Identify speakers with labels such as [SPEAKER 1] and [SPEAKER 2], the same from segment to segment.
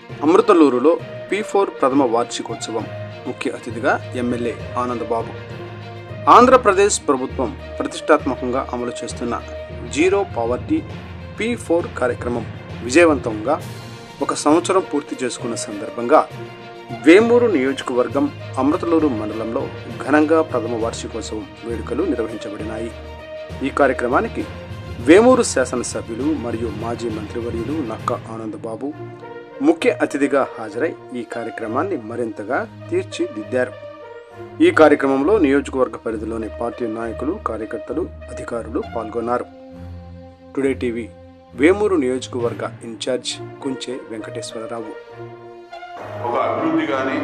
[SPEAKER 1] అమృతలూరులో P4 ప్రథమ వార్షికోత్సవం. ముఖ్య అతిథిగా ఎమ్మెల్యే ఆనందబాబు. ఆంధ్రప్రదేశ్ ప్రభుత్వం ప్రతిష్టాత్మకంగా అమలు చేస్తున్న జీరో పావర్టీ P4 కార్యక్రమం విజయవంతంగా 1 సంవత్సరం పూర్తి చేసుకున్న సందర్భంగా వేమూరు నియోజకవర్గం అమృతలూరు మండలంలో ఘనంగా ప్రథమ వార్షికోత్సవం వేడుకలు నిర్వహించబడినాయి. ఈ కార్యక్రమానికి వేమూరు శాసనసభ్యులు మరియు మాజీ మంత్రివర్యులు నక్కా ఆనందబాబు ముఖ్య అతిథిగా హాజరై ఈ కార్యక్రమాన్ని మరింతగా తీర్చిదిద్దారు. ఈ కార్యక్రమంలో నియోజకవర్గ పరిధిలోని పార్టీ నాయకులు, కార్యకర్తలు, అధికారులు పాల్గొన్నారు. టుడే టీవీ వేమూరు నియోజకవర్గ ఇన్ఛార్జ్ కుంచే వెంకటేశ్వరరావు.
[SPEAKER 2] ఒక అభివృద్ధి కానీ,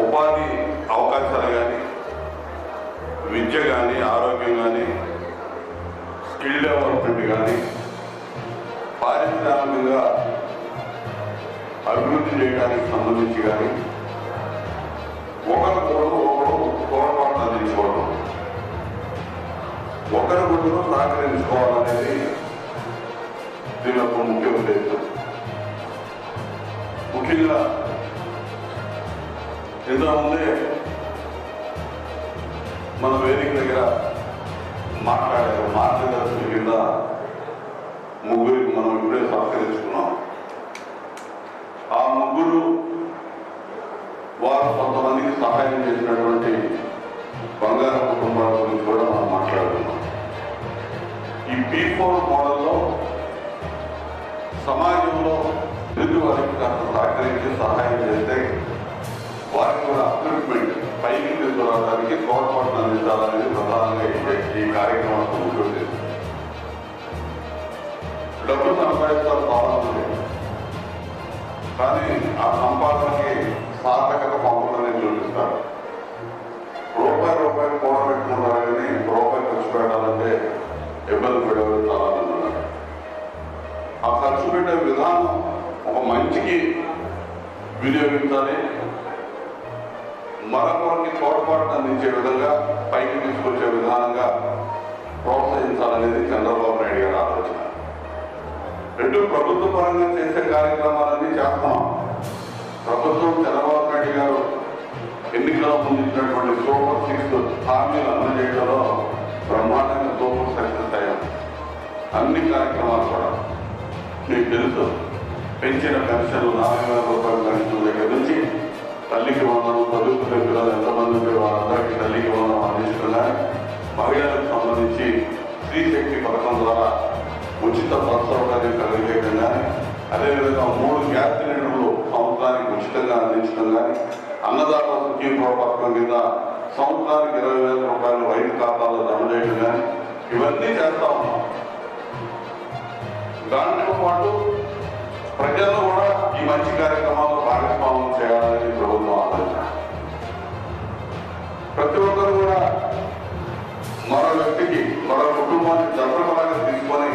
[SPEAKER 2] ఉపాధి అవకాశాలు కానీ, విద్య కానీ, ఆరోగ్యం కానీ, స్కిల్ డెవలప్మెంట్ కానీ, పారిశ్రామికంగా అభివృద్ధి చేయడానికి సంబంధించి కానీ ఒకరు తోడ్పాటు అందించుకోవడం, ఒకరికొకరు సహకరించుకోవాలనేది దీని యొక్క ముఖ్య ఉద్దేశం. ముఖ్యంగా ఇంతకుముందే మన వేదిక దగ్గర మాట్లాడారు. మార్గదర్శకుల కింద ముగ్గురికి మనం ఇప్పుడే సహకరించుకున్నాం. ఆ ముగ్గురు వారు కొంతమందికి సహాయం చేసినటువంటి బంగారు కుటుంబాల గురించి కూడా మనం మాట్లాడుతున్నాం. ఈ P4 మోడల్లో సమాజంలో ఎదుటి వారికి కాస్త సహకరించి సహాయం చేస్తే వారికి కూడా అప్లిఫ్ట్మెంట్ పైకి తీసుకురావడానికి తోడ్పాటును అందించాలనేది ప్రధానంగా ఈ కార్యక్రమానికి ముఖ్య. డబ్బు సంపాదిస్తారు బాగుంటుంది, కానీ ఆ సంపాదనకి సార్థకత పంపుతుందని చూపిస్తారు. రూపాయి కూడబెట్టుకుంటారు, కానీ రూపాయి ఖర్చు పెట్టాలంటే ఇబ్బంది పడేవారు చాలా మంది ఉన్నారు. ఆ ఖర్చు పెట్టే విధానం ఒక మంచికి వినియోగించాలి, మరొకరికి తోడ్పాటును అందించే విధంగా పైకి తీసుకొచ్చే విధానంగా ప్రోత్సహించాలనేది చంద్రబాబు నాయుడు గారి ఆలోచన. రెండు ప్రభుత్వ పరంగా చేసే కార్యక్రమాలన్నీ చేస్తున్నాం. ప్రభుత్వం చంద్రబాబు నాయుడు గారు ఎన్నికల ముందు ఇచ్చినటువంటి సూపర్ 6 హామీలు అందజేయడంలో బ్రహ్మాండంగా సూపర్ సక్సెస్ అయ్యాం. అన్ని కార్యక్రమాలు కూడా మీకు తెలుసు. పెంచిన పెన్షన్లు 40,000 రూపాయల పెన్షన్ దగ్గర నుంచి తల్లికి వందనం, చదువుకునే పిల్లలు ఎంతమంది ఉంటే వారందరికీ తల్లికి వందనం అందించడం కానీ, మహిళలకు సంబంధించి స్త్రీశక్తి పథకం ద్వారా ఉచిత బస్ సౌకర్యం కలిగేయడం కానీ, అదేవిధంగా 3 గ్యాస్ సిలిండర్లు సంవత్సరానికి ఉచితంగా అందించడం కానీ, అన్నదాత సుఖీభవ పథకం కింద సంవత్సరానికి 20,000 రూపాయలు రైతు ఖాతాలో జమ చేయడం కానీ, ఇవన్నీ చేస్తా ఉన్నాం. దాంతో పాటు ప్రజలను కూడా ఈ మంచి కార్యక్రమాల్లో భాగస్వామ్యం చేయాలని ప్రభుత్వం ఆలోచన. ప్రతి ఒక్కరు కూడా మరో వ్యక్తికి, మరో కుటుంబాన్ని దత్తపరంగా తీసుకొని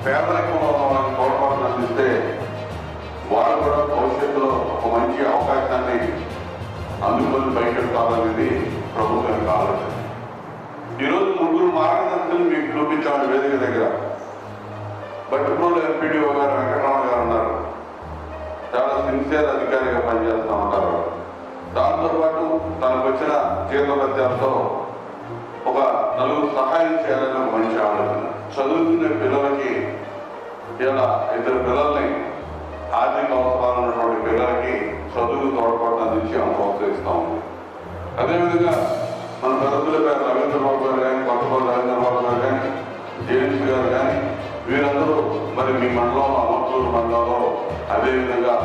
[SPEAKER 2] పేదరికంలో ఉన్న వాళ్ళకి తోడ్పాటును అందిస్తే వారు కూడా భవిష్యత్తులో ఒక మంచి అవకాశాన్ని అందుకొని బయటెడతారనేది ప్రభుత్వం యొక్క ఆలోచన. ఈరోజు 3 మార్గదర్శకులు మీకు చూపించామని వేదిక దగ్గర. బట్టిప్రోలు ఎంపీడీఓ గారు వెంకటరమణ గారు ఉన్నారు. చాలా సిన్సియర్ అధికారిగా పనిచేస్తూ ఉంటారు. దాంతోపాటు తనకు వచ్చిన జీతభత్యాలతో ఒక 4 సహాయం చేయాలని ఒక మంచి ఆలోచన. చదువుకునే పిల్లలకి, ఇలా 2 పిల్లల్ని ఆర్థిక అవసరాలు ఉన్నటువంటి పిల్లలకి చదువుకు తోడ్పాటు అందించి ప్రోత్సహిస్తూ ఉంది. అదేవిధంగా మన పెద్దల పేరు రవీంద్రబాబు గారు కానీ, కొత్తపల్లి రవీంద్రబాబు గారు కానీ, జేమ్స్ గారు కానీ, వీరందరూ మరి మీ మండలంలో, అమర్తూరు మండలంలో అదేవిధంగా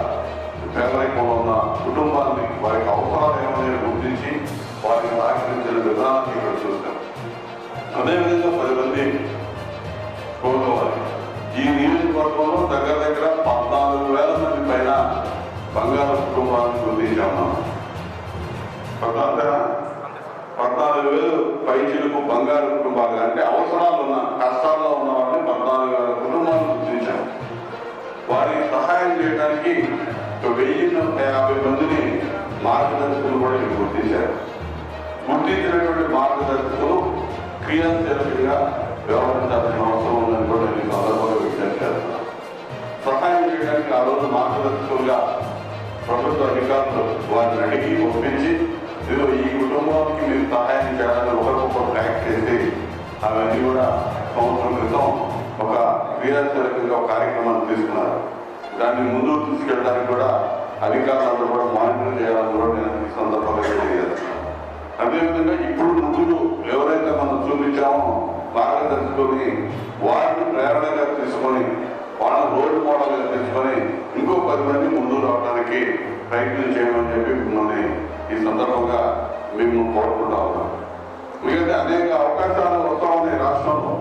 [SPEAKER 2] పేదరికంలో ఉన్న కుటుంబాన్ని వారికి అవసరాలు ఏమైనా గుర్తించి వారిని సహకరించిన విధానాన్ని ఇక్కడ చూస్తాం. అదేవిధంగా 10 మంది కోరుకోవాలి. ఈ నియోజకవర్గంలో దగ్గర 14,000 మంది పైన బంగారు కుటుంబాలను గుర్తించాము. 14,000 పైచిలకు బంగారు కుటుంబాలు, అంటే అవసరాలు ఉన్న, కష్టాల్లో ఉన్న వాళ్ళని 14,000 కుటుంబాలను గుర్తించాము. వారికి సహాయం చేయడానికి 1,050 మందిని మార్గదర్శకులు కూడా గుర్తించారు. గుర్తించినటువంటి మార్గదర్శకులు క్రియాశీలకంగా వ్యవహరించాల్సిన అవసరం ఉందని కూడా ఈ సందర్భంగా విజ్ఞప్తి చేస్తున్నాను. సహాయం చేయడానికి చేయడానికి ఆ రోజు మార్గదర్శకులుగా ప్రభుత్వ అధికారులు వారిని అడిగి ఒప్పించి ఇదిగో ఈ కుటుంబానికి మీరు సహాయం చేయాలని ఒకరికొకరు ప్యాక్ చేసి అవన్నీ కూడా సంవత్సరం క్రితం ఒక క్రియాశీలకంగా ఒక కార్యక్రమాన్ని తీసుకున్నారు. దాన్ని ముందుకు తీసుకెళ్ళడానికి కూడా అధికారులందరూ కూడా మానిటర్ చేయాలని కూడా నేను ఈ సందర్భంగా తెలియజేస్తున్నాను. అదేవిధంగా ఇప్పుడు ముందు ఎవరైతే మనం చూపించామో మార్గదర్శకుని వారిని ప్రేరణగా తీసుకొని వాళ్ళ రోల్ మోడల్గా తీసుకొని ఇంకో 10 మంది ముందుకు రావడానికి ప్రయత్నం చేయమని చెప్పి మిమ్మల్ని ఈ సందర్భంగా మేము కోరుకుంటా ఉన్నాం. మిగతా అనేక అవకాశాలు వస్తూ ఉన్నాయి రాష్ట్రంలో.